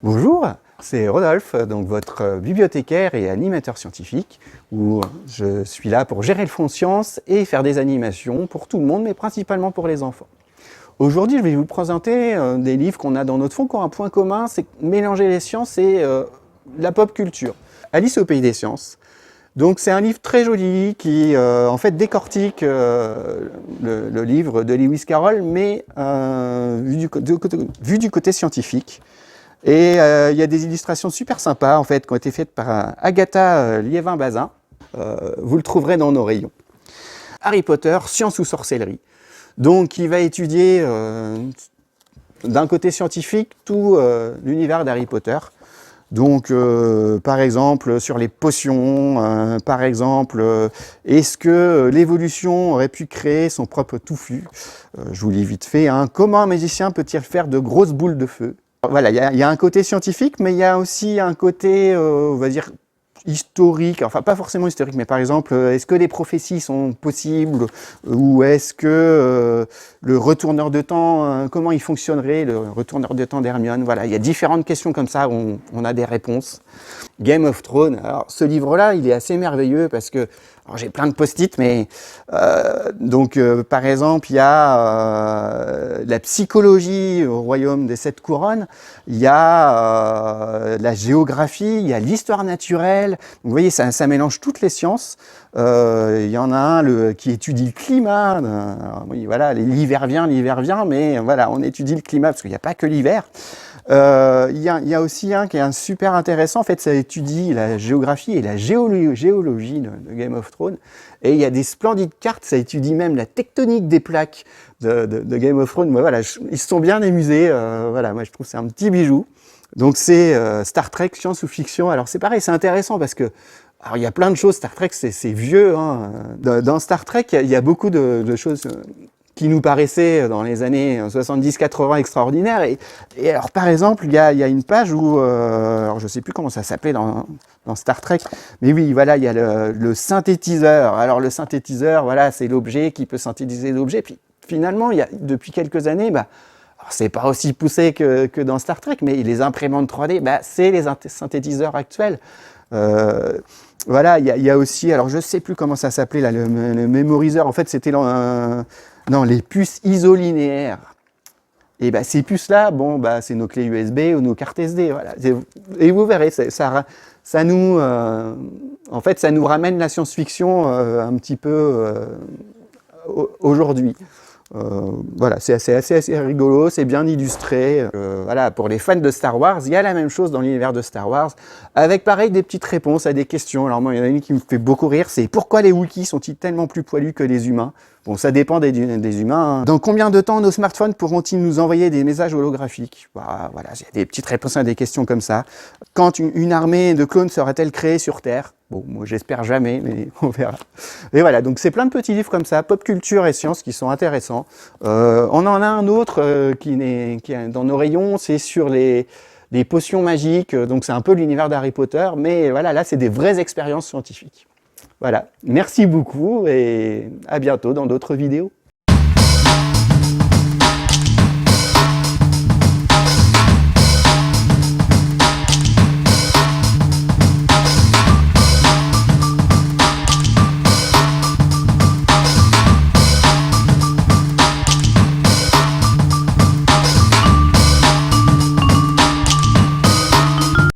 Bonjour, c'est Rodolphe, donc votre bibliothécaire et animateur scientifique, où je suis là pour gérer le fonds sciences et faire des animations pour tout le monde, mais principalement pour les enfants. Aujourd'hui, je vais vous présenter des livres qu'on a dans notre fonds qui ont un point commun, c'est mélanger les sciences et la pop culture. Alice au pays des sciences. Donc c'est un livre très joli qui en fait décortique le livre de Lewis Carroll, mais vu du côté scientifique. Et il y a des illustrations super sympas en fait qui ont été faites par Agatha Liévin-Bazin. Vous le trouverez dans nos rayons. Harry Potter, science ou sorcellerie. Donc il va étudier d'un côté scientifique tout l'univers d'Harry Potter. Donc par exemple sur les potions, par exemple est-ce que l'évolution aurait pu créer son propre touffu? Je vous lis vite fait, hein. Comment un magicien peut-il faire de grosses boules de feu? Voilà, il y a un côté scientifique, mais il y a aussi un côté, on va dire, historique, enfin pas forcément historique, mais par exemple, est-ce que les prophéties sont possibles, ou est-ce que le retourneur de temps, comment il fonctionnerait, le retourneur de temps d'Hermione? Voilà, il y a différentes questions comme ça, où on a des réponses. Game of Thrones, alors ce livre-là, il est assez merveilleux parce que, alors j'ai plein de post-it, mais par exemple, il y a la psychologie au royaume des 7 couronnes, il y a la géographie, il y a l'histoire naturelle. Donc, vous voyez, ça mélange toutes les sciences. Il y en a un qui étudie le climat. Alors, oui, voilà, l'hiver vient, mais voilà, on étudie le climat parce qu'il n'y a pas que l'hiver. Il y a aussi un qui est super intéressant, en fait ça étudie la géographie et la géologie de Game of Thrones, et il y a des splendides cartes, ça étudie même la tectonique des plaques de Game of Thrones. Moi, voilà, ils se sont bien amusés, voilà, moi je trouve que c'est un petit bijou. Donc c'est Star Trek, science ou fiction. Alors c'est pareil, c'est intéressant parce que alors, il y a plein de choses, Star Trek c'est vieux, hein. Dans Star Trek il y a beaucoup de choses qui nous paraissaient dans les années 70-80 extraordinaires. Et alors, par exemple, il y a une page où, alors je ne sais plus comment ça s'appelait dans Star Trek, mais oui, voilà, il y a le synthétiseur. Alors, le synthétiseur, voilà, c'est l'objet qui peut synthétiser l'objet. Puis, finalement, depuis quelques années, c'est pas aussi poussé que dans Star Trek, mais les imprimantes 3D, c'est les synthétiseurs actuels. Voilà, il y a aussi, alors je ne sais plus comment ça s'appelait, là, le mémoriseur. En fait, c'était les puces isolinéaires. Et ces puces-là, c'est nos clés USB ou nos cartes SD. Voilà. Et vous verrez, ça nous ramène la science-fiction un petit peu aujourd'hui. Voilà, c'est assez rigolo, c'est bien illustré. Voilà, pour les fans de Star Wars, il y a la même chose dans l'univers de Star Wars, avec pareil des petites réponses à des questions. Alors moi, il y en a une qui me fait beaucoup rire, c'est pourquoi les Wookiees sont-ils tellement plus poilus que les humains? Bon, ça dépend des humains, hein. Dans combien de temps nos smartphones pourront-ils nous envoyer des messages holographiques? Voilà, il y a des petites réponses à des questions comme ça. Quand une armée de clones sera-t-elle créée sur Terre? Bon, moi j'espère jamais, mais on verra. Et voilà, donc c'est plein de petits livres comme ça, pop culture et sciences, qui sont intéressants. On en a un autre qui est dans nos rayons, c'est sur les potions magiques, donc c'est un peu l'univers d'Harry Potter, mais voilà, là c'est des vraies expériences scientifiques. Voilà, merci beaucoup et à bientôt dans d'autres vidéos.